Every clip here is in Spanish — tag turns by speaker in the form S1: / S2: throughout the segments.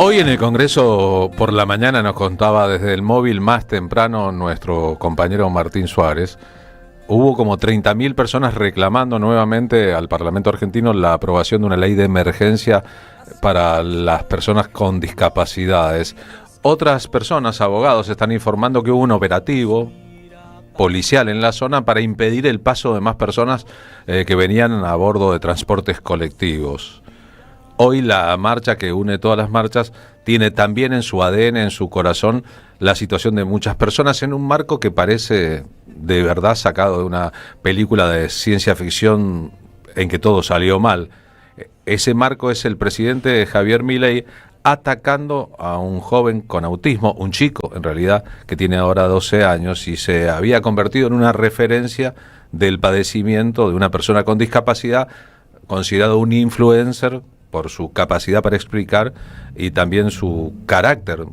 S1: Hoy en el Congreso por la mañana nos contaba desde el móvil más temprano nuestro compañero Martín Suárez. Hubo como 30.000 personas reclamando nuevamente al Parlamento argentino la aprobación de una ley de emergencia para las personas con discapacidades. Otras personas, abogados, están informando que hubo un operativo policial en la zona para impedir el paso de más personas que venían a bordo de transportes colectivos. Hoy la marcha, que une todas las marchas, tiene también en su ADN, en su corazón, la situación de muchas personas en un marco que parece de verdad sacado de una película de ciencia ficción en que todo salió mal. Ese marco es el presidente Javier Milei atacando a un joven con autismo, un chico en realidad, que tiene ahora 12 años y se había convertido en una referencia del padecimiento de una persona con discapacidad, considerado un influencer por su capacidad para explicar y también su carácter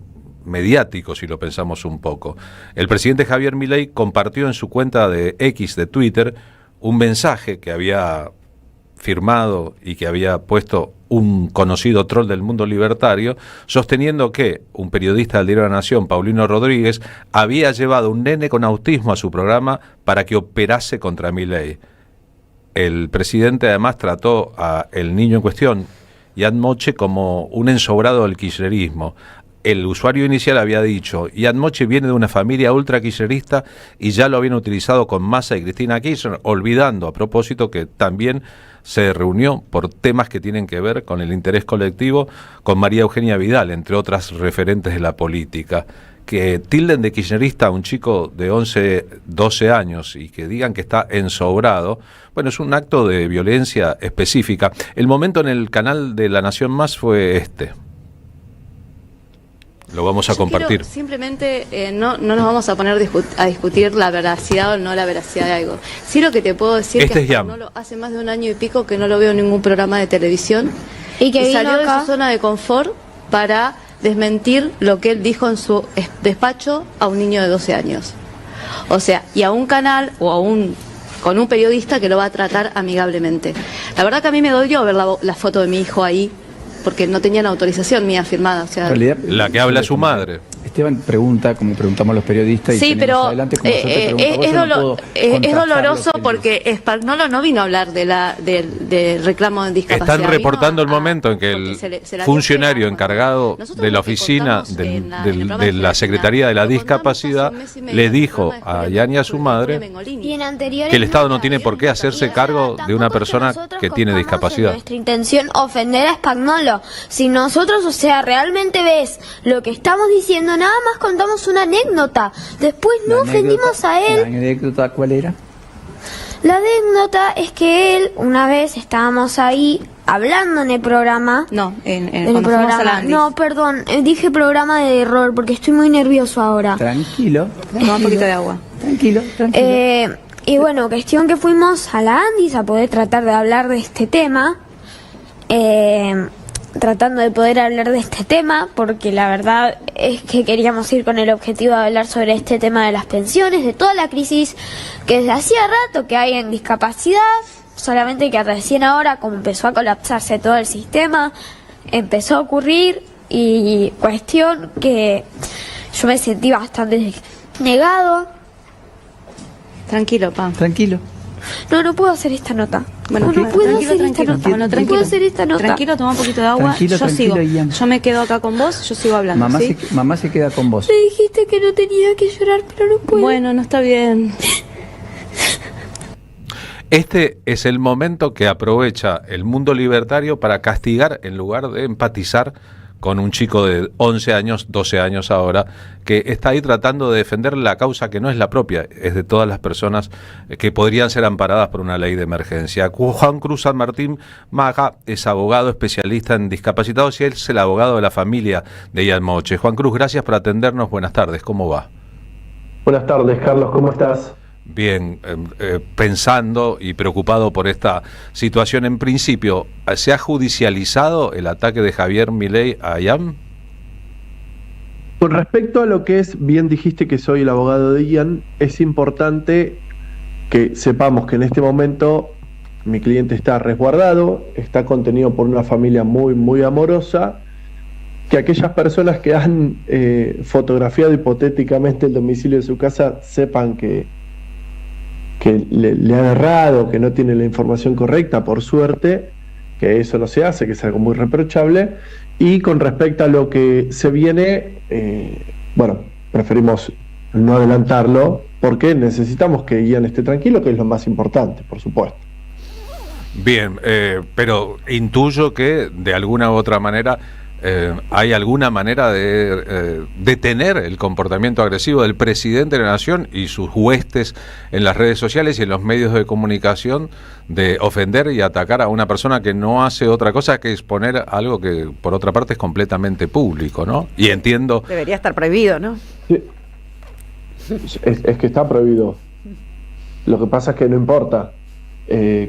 S1: mediático, si lo pensamos un poco. El presidente Javier Milei compartió en su cuenta de X de Twitter un mensaje que había firmado y que había puesto un conocido troll del mundo libertario, sosteniendo que un periodista del Diario de la Nación, Paulino Rodríguez, había llevado un nene con autismo a su programa para que operase contra Milei. El presidente además trató a el niño en cuestión, Ian Moche, como un ensobrado del kirchnerismo. El usuario inicial había dicho, Ian Moche viene de una familia ultra kirchnerista y ya lo habían utilizado con Massa y Cristina Kirchner, olvidando a propósito que también se reunió por temas que tienen que ver con el interés colectivo con María Eugenia Vidal, entre otras referentes de la política. Que tilden de kirchnerista a un chico de 11, 12 años y que digan que está ensobrado, bueno, es un acto de violencia específica. El momento en el canal de La Nación Más fue este. Lo vamos a compartir.
S2: Simplemente no nos vamos a poner a discutir la veracidad o no la veracidad de algo. Sí, lo que te puedo decir es que hace más de un año y pico que no lo veo en ningún programa de televisión y que salió de su zona de confort para desmentir lo que él dijo en su despacho a un niño de 12 años. O sea, y a un canal o con un periodista que lo va a tratar amigablemente. La verdad que a mí me dolió ver la foto de mi hijo ahí, porque no tenían autorización mía firmada. O sea,
S1: la que habla su madre.
S3: Esteban pregunta, como preguntamos los periodistas, y
S2: sí, pero
S3: adelante,
S2: es doloroso porque Spagnolo no vino a hablar de reclamo de discapacidad.
S1: Están reportando el momento en que el funcionario encargado de la oficina de la Secretaría de la Discapacidad le dijo a Ian y a su madre que el Estado no tiene por qué hacerse cargo de una persona que tiene discapacidad.
S4: Nuestra intención ofender a Spagnolo. Si nosotros, o sea, realmente ves lo que estamos diciendo, nada más contamos una anécdota. Después no ofendimos a él.
S3: ¿La anécdota cuál era?
S4: La anécdota es que él, una vez estábamos ahí hablando en el programa.
S2: No, en
S4: el programa. No, perdón, dije programa de error porque estoy muy nervioso ahora.
S3: Tranquilo.
S2: Toma un poquito de agua.
S3: Tranquilo.
S4: Y bueno, cuestión que fuimos a la Andis a poder tratar de hablar de este tema. Tratando de poder hablar de este tema, porque la verdad es que queríamos ir con el objetivo de hablar sobre este tema de las pensiones, de toda la crisis que desde hacía rato que hay en discapacidad, solamente que recién ahora, como empezó a colapsarse todo el sistema, empezó a ocurrir, y cuestión que yo me sentí bastante negado.
S2: Tranquilo, pa.
S3: Tranquilo.
S4: No puedo hacer esta nota.
S2: Bueno,
S4: no puedo hacer esta nota.
S2: Bueno,
S4: no puedo hacer esta nota.
S2: Tranquilo, toma un poquito de agua. Yo sigo.
S3: Ian.
S2: Yo me quedo acá con vos, yo sigo hablando.
S3: Mamá se queda con vos.
S4: Me dijiste que no tenía que llorar, pero no puedo.
S2: Bueno, no está bien.
S1: Este es el momento que aprovecha el mundo libertario para castigar en lugar de empatizar con un chico de 11 años, 12 años ahora, que está ahí tratando de defender la causa que no es la propia, es de todas las personas que podrían ser amparadas por una ley de emergencia. Juan Cruz San Martín Maga es abogado especialista en discapacitados y él es el abogado de la familia de Ian Moche. Juan Cruz, gracias por atendernos. Buenas tardes, ¿cómo va?
S5: Buenas tardes, Carlos, ¿cómo estás?
S1: Bien, pensando y preocupado por esta situación, en principio, ¿se ha judicializado el ataque de Javier Milei a Ian?
S5: Con respecto a lo que es, bien dijiste que soy el abogado de Ian, es importante que sepamos que en este momento mi cliente está resguardado, está contenido por una familia muy, muy amorosa que aquellas personas que han fotografiado hipotéticamente el domicilio de su casa sepan que le han errado, que no tiene la información correcta, por suerte, que eso no se hace, que es algo muy reprochable. Y con respecto a lo que se viene, bueno, preferimos no adelantarlo, porque necesitamos que Ian esté tranquilo, que es lo más importante, por supuesto.
S1: Bien, pero intuyo que de alguna u otra manera hay alguna manera de detener el comportamiento agresivo del presidente de la Nación y sus huestes en las redes sociales y en los medios de comunicación, de ofender y atacar a una persona que no hace otra cosa que exponer algo que por otra parte es completamente público, ¿no? Y entiendo...
S6: Debería estar prohibido, ¿no?
S5: Sí. Es que está prohibido. Lo que pasa es que no importa.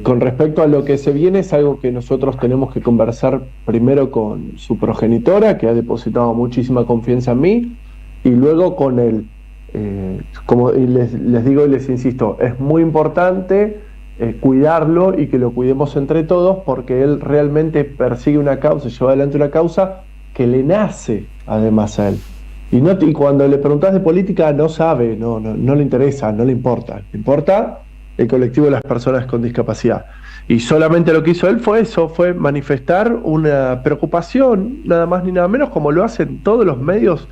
S5: Con respecto a lo que se viene, es algo que nosotros tenemos que conversar primero con su progenitora, que ha depositado muchísima confianza en mí, y luego con él. Como les digo y les insisto, es muy importante cuidarlo y que lo cuidemos entre todos, porque él realmente persigue una causa, lleva adelante una causa que le nace además a él. Y cuando le preguntás de política no sabe, no le interesa, no le importa. Le importa el colectivo de las personas con discapacidad. Y solamente lo que hizo él fue eso, fue manifestar una preocupación, nada más ni nada menos, como lo hacen todos los medios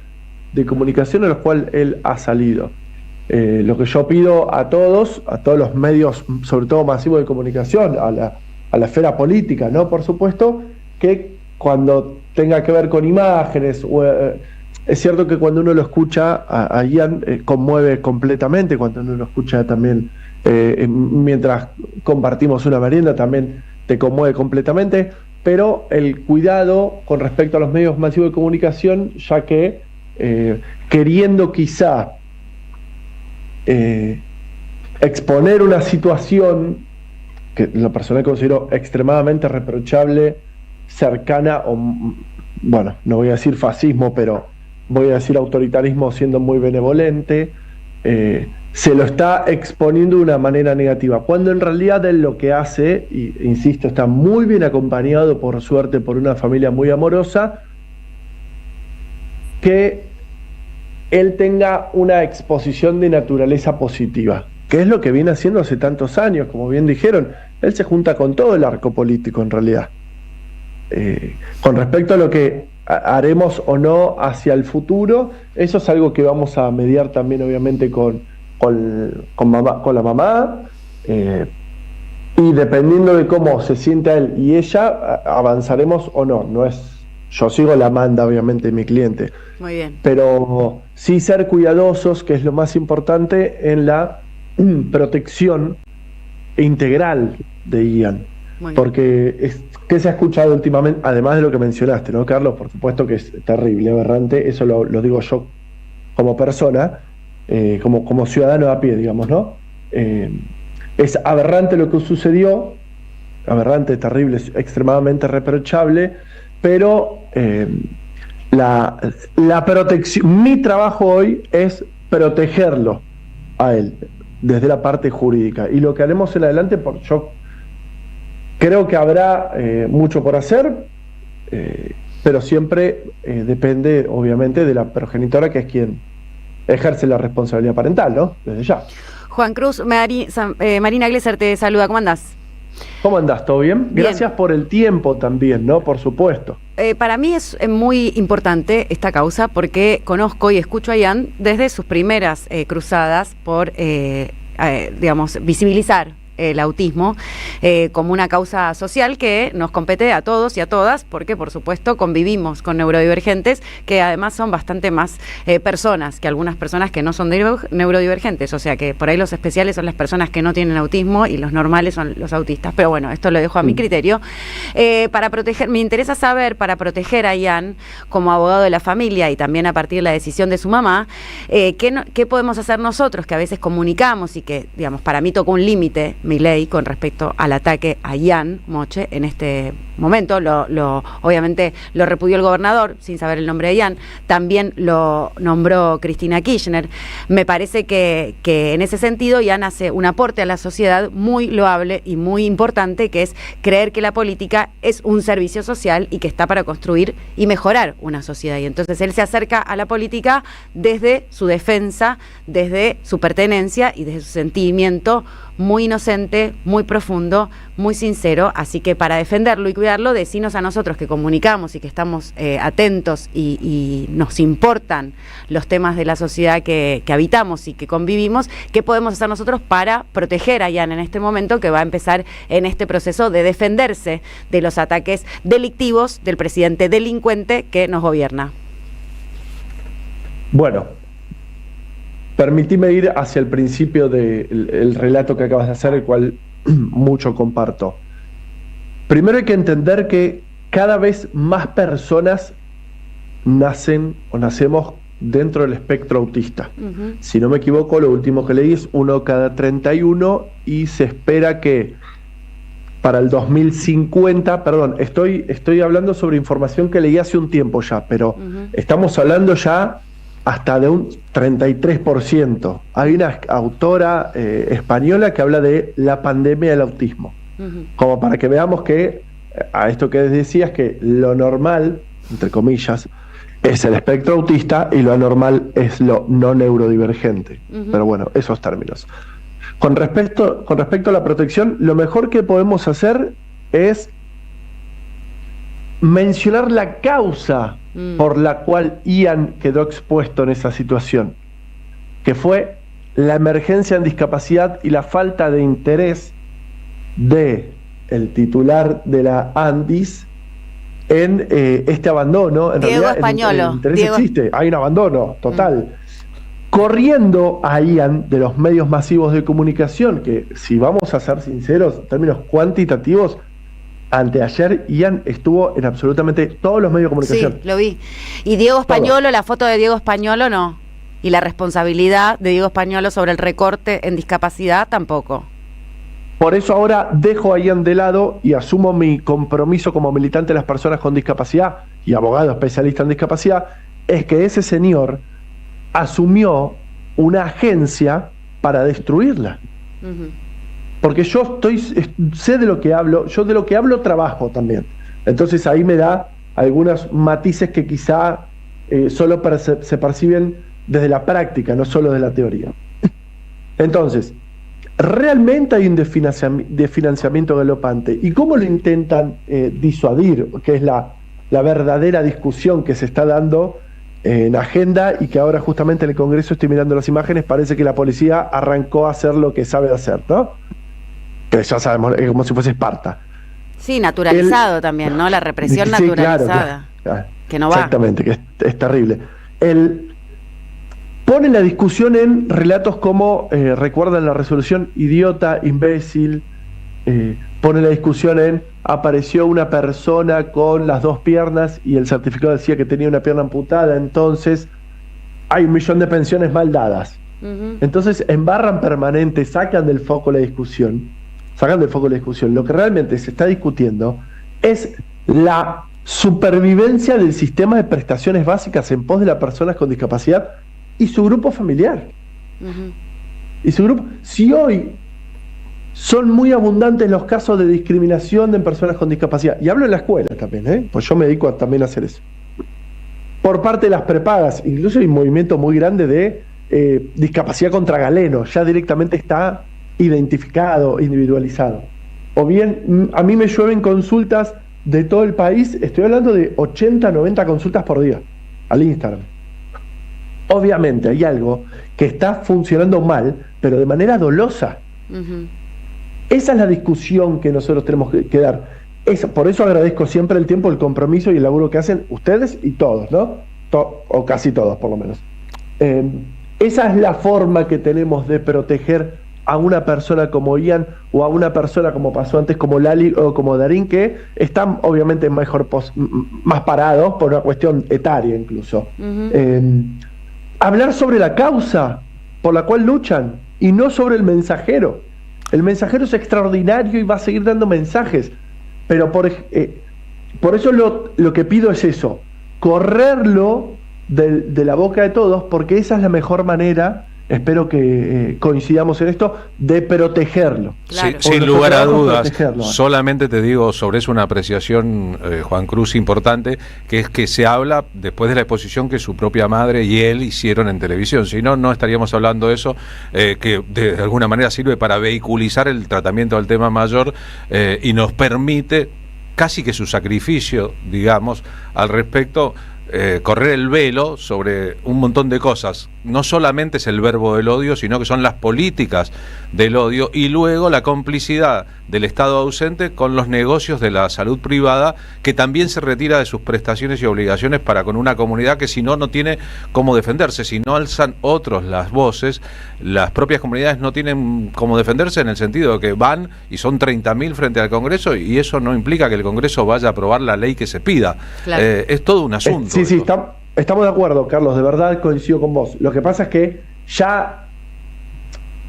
S5: de comunicación a los cuales él ha salido. Lo que yo pido a todos los medios, sobre todo masivos de comunicación, a la esfera política, ¿no? Por supuesto, que cuando tenga que ver con imágenes, es cierto que cuando uno lo escucha, a Ian conmueve completamente, cuando uno lo escucha también mientras compartimos una merienda también te conmueve completamente, pero el cuidado con respecto a los medios masivos de comunicación, ya que queriendo quizá exponer una situación que la persona considero extremadamente reprochable, cercana, o bueno, no voy a decir fascismo, pero voy a decir autoritarismo siendo muy benevolente, se lo está exponiendo de una manera negativa, cuando en realidad él lo que hace, y insisto, está muy bien acompañado, por suerte, por una familia muy amorosa, que él tenga una exposición de naturaleza positiva, que es lo que viene haciendo hace tantos años, como bien dijeron. Él se junta con todo el arco político en realidad. Con respecto a lo que haremos o no hacia el futuro, eso es algo que vamos a mediar también obviamente con la mamá, y dependiendo de cómo se sienta él y ella, avanzaremos o no. No es, yo sigo la manda obviamente de mi cliente.
S6: Muy bien.
S5: Pero sí ser cuidadosos, que es lo más importante en la protección integral de Ian. Porque ¿qué se ha escuchado últimamente? Además de lo que mencionaste, ¿no, Carlos? Por supuesto que es terrible, aberrante, eso lo digo yo como persona, como ciudadano de a pie, digamos, ¿no? Es aberrante lo que sucedió, aberrante, terrible, extremadamente reprochable, pero la protección, mi trabajo hoy es protegerlo a él, desde la parte jurídica. Y lo que haremos en adelante, yo creo que habrá mucho por hacer, pero siempre depende, obviamente, de la progenitora, que es quien ejerce la responsabilidad parental, ¿no? Desde ya.
S6: Juan Cruz, Marina Glesser te saluda, ¿cómo andás?
S5: ¿Cómo andás? ¿Todo bien? Gracias por el tiempo también, ¿no? Por supuesto.
S6: Para mí es muy importante esta causa porque conozco y escucho a Ian desde sus primeras cruzadas por, digamos, visibilizar el autismo como una causa social que nos compete a todos y a todas, porque por supuesto convivimos con neurodivergentes que además son bastante más personas que algunas personas que no son neurodivergentes, o sea que por ahí los especiales son las personas que no tienen autismo y los normales son los autistas, pero bueno, esto lo dejo a mi criterio. Para proteger, me interesa saber, para proteger a Ian como abogado de la familia y también a partir de la decisión de su mamá, ¿qué podemos hacer nosotros que a veces comunicamos y que, digamos, para mí toca un límite Milei con respecto al ataque a Ian Moche en este momento. Obviamente lo repudió el gobernador, sin saber el nombre de Ian. También lo nombró Cristina Kirchner. Me parece que en ese sentido Ian hace un aporte a la sociedad muy loable y muy importante, que es creer que la política es un servicio social y que está para construir y mejorar una sociedad. Y entonces él se acerca a la política desde su defensa, desde su pertenencia y desde su sentimiento muy inocente, muy profundo, muy sincero. Así que para defenderlo y cuidarlo, decinos a nosotros que comunicamos y que estamos atentos y nos importan los temas de la sociedad que habitamos y que convivimos, qué podemos hacer nosotros para proteger a Ian en este momento, que va a empezar en este proceso de defenderse de los ataques delictivos del presidente delincuente que nos gobierna.
S5: Bueno, permitime ir hacia el principio del relato que acabas de hacer, el cual mucho comparto. Primero hay que entender que cada vez más personas nacen o nacemos dentro del espectro autista. Si no me equivoco, lo último que leí es 1 cada 31 y se espera que para el 2050, perdón, estoy hablando sobre información que leí hace un tiempo ya, pero estamos hablando ya hasta de un 33%. Hay una autora española que habla de la pandemia del autismo, como para que veamos que, a esto que decías, que lo normal, entre comillas, es el espectro autista y lo anormal es lo no neurodivergente. Pero bueno, esos términos. Con respecto a la protección, lo mejor que podemos hacer es mencionar la causa por la cual Ian quedó expuesto en esa situación, que fue la emergencia en discapacidad y la falta de interés de el titular de la ANDIS en este abandono. En
S6: Diego
S5: realidad,
S6: Españolo.
S5: el interés existe, hay un abandono total. Corriendo a Ian de los medios masivos de comunicación, que si vamos a ser sinceros, en términos cuantitativos, anteayer Ian estuvo en absolutamente todos los medios de comunicación.
S6: Sí, lo vi. Y Diego Españolo, la foto de Diego Españolo no. Y la responsabilidad de Diego Españolo sobre el recorte en discapacidad tampoco.
S5: Por eso ahora dejo a Ian de lado y asumo mi compromiso como militante de las personas con discapacidad y abogado especialista en discapacidad, es que ese señor asumió una agencia para destruirla. Porque yo sé de lo que hablo, yo de lo que hablo trabajo también. Entonces ahí me da algunos matices que quizá solo se perciben desde la práctica, no solo de la teoría. Entonces, realmente hay un desfinanciamiento galopante. ¿Y cómo lo intentan disuadir? Que es la verdadera discusión que se está dando en agenda y que ahora justamente en el Congreso, estoy mirando las imágenes, parece que la policía arrancó a hacer lo que sabe hacer, ¿no? Que ya sabemos, es como si fuese Esparta.
S6: Sí, naturalizado también, ¿no? La represión
S5: sí,
S6: naturalizada.
S5: Claro.
S6: Que no va.
S5: Exactamente, que es terrible. Pone la discusión en relatos como, recuerdan la resolución, idiota, imbécil. Pone la discusión en, apareció una persona con las 2 piernas y el certificado decía que tenía una pierna amputada, entonces hay 1 millón de pensiones mal dadas. Entonces embarran permanente, sacan del foco la discusión. Lo que realmente se está discutiendo es la supervivencia del sistema de prestaciones básicas en pos de las personas con discapacidad y su grupo familiar. Y su grupo, si hoy son muy abundantes los casos de discriminación de personas con discapacidad, y hablo en la escuela también, pues yo me dedico también a hacer eso, por parte de las prepagas, incluso hay un movimiento muy grande de discapacidad contra Galeno, ya directamente está identificado, individualizado. O bien, a mí me llueven consultas de todo el país, estoy hablando de 80, 90 consultas por día al Instagram. Obviamente hay algo que está funcionando mal, pero de manera dolosa. Esa es la discusión que nosotros tenemos que dar. Por eso agradezco siempre el tiempo, el compromiso y el laburo que hacen ustedes y todos, ¿no? O casi todos, por lo menos. Esa es la forma que tenemos de proteger a una persona como Ian o a una persona como pasó antes como Lali o como Darín, que están obviamente más parados por una cuestión etaria incluso. Hablar sobre la causa por la cual luchan y no sobre el mensajero. El mensajero es extraordinario y va a seguir dando mensajes. Pero por eso lo que pido es eso, correrlo de la boca de todos, porque esa es la mejor manera, espero que coincidamos en esto, de protegerlo.
S1: Claro. Sin lugar a dudas, solamente te digo sobre eso una apreciación, Juan Cruz, importante, que es que se habla después de la exposición que su propia madre y él hicieron en televisión. Si no, no estaríamos hablando de eso, que de alguna manera sirve para vehiculizar el tratamiento del tema mayor y nos permite, casi que su sacrificio, digamos, al respecto, correr el velo sobre un montón de cosas. No solamente es el verbo del odio, sino que son las políticas del odio y luego la complicidad del Estado ausente con los negocios de la salud privada, que también se retira de sus prestaciones y obligaciones para con una comunidad que si no, no tiene cómo defenderse. Si no alzan otros las voces, las propias comunidades no tienen cómo defenderse, en el sentido de que van y son 30.000 frente al Congreso, y eso no implica que el Congreso vaya a aprobar la ley que se pida. Claro. Es todo un asunto.
S5: Sí, estamos de acuerdo, Carlos, de verdad coincido con vos. Lo que pasa es que ya,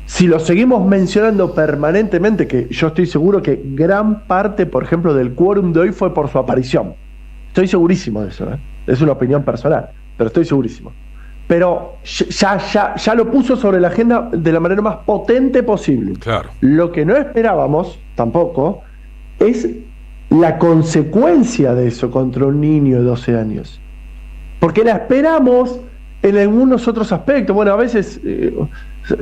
S5: si lo seguimos mencionando permanentemente, que yo estoy seguro que gran parte, por ejemplo, del quórum de hoy fue por su aparición. Estoy segurísimo de eso, ¿eh? Es una opinión personal, pero estoy segurísimo. Pero ya lo puso sobre la agenda de la manera más potente posible.
S1: Claro.
S5: Lo que no esperábamos tampoco es la consecuencia de eso contra un niño de 12 años. Porque la esperamos en algunos otros aspectos. Bueno, a veces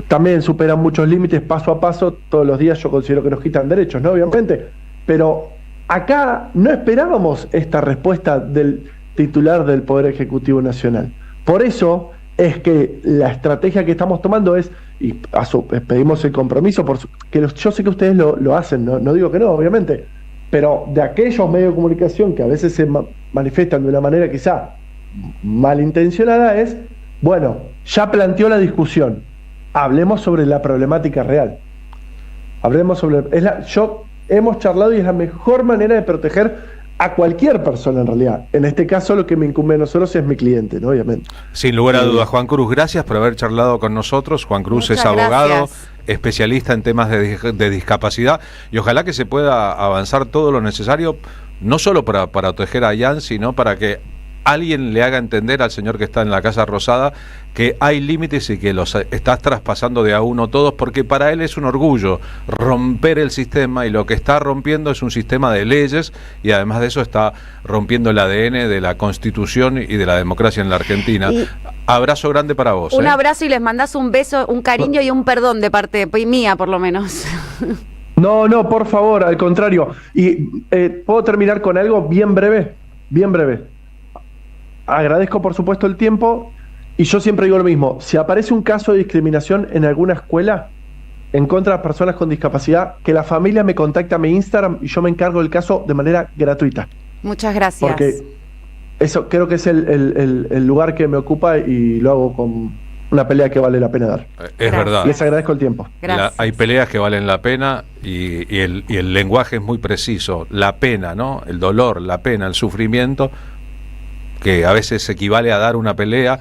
S5: también superan muchos límites paso a paso. Todos los días yo considero que nos quitan derechos, ¿no? Obviamente. Pero acá no esperábamos esta respuesta del titular del Poder Ejecutivo Nacional. Por eso es que la estrategia que estamos tomando es, y pedimos el compromiso, yo sé que ustedes lo hacen, no digo que no, obviamente, pero de aquellos medios de comunicación que a veces se manifiestan de una manera quizá malintencionada, es, bueno, ya planteó la discusión, hablemos sobre la problemática real, hablemos sobre... hemos charlado y es la mejor manera de proteger a cualquier persona en realidad. En este caso lo que me incumbe a nosotros es mi cliente, ¿no? Obviamente.
S1: Sin lugar a dudas, Juan Cruz, gracias por haber charlado con nosotros. Juan Cruz es abogado, especialista en temas de discapacidad, y ojalá que se pueda avanzar todo lo necesario, no solo para proteger a Ian, sino para que alguien le haga entender al señor que está en la Casa Rosada que hay límites y que los estás traspasando de a uno todos, porque para él es un orgullo romper el sistema, y lo que está rompiendo es un sistema de leyes, y además de eso está rompiendo el ADN de la Constitución y de la democracia en la Argentina. Abrazo grande para vos.
S6: Un abrazo, y les mandás un beso, un cariño y un perdón de parte mía, por lo menos.
S5: No, por favor, al contrario. Y ¿puedo terminar con algo bien breve? Bien breve. Agradezco por supuesto el tiempo, y yo siempre digo lo mismo: si aparece un caso de discriminación en alguna escuela en contra de personas con discapacidad, que la familia me contacte a mi Instagram y yo me encargo del caso de manera gratuita.
S6: Muchas gracias.
S5: Porque eso creo que es el lugar que me ocupa, y lo hago con una pelea que vale la pena dar.
S1: Es verdad.
S5: Les agradezco el tiempo.
S1: Hay peleas que valen la pena, y el lenguaje es muy preciso. La pena, ¿no? El dolor, la pena, el sufrimiento, que a veces equivale a dar una pelea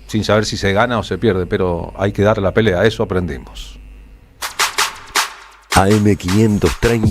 S1: sin saber si se gana o se pierde, pero hay que dar la pelea, eso aprendimos.
S7: AM530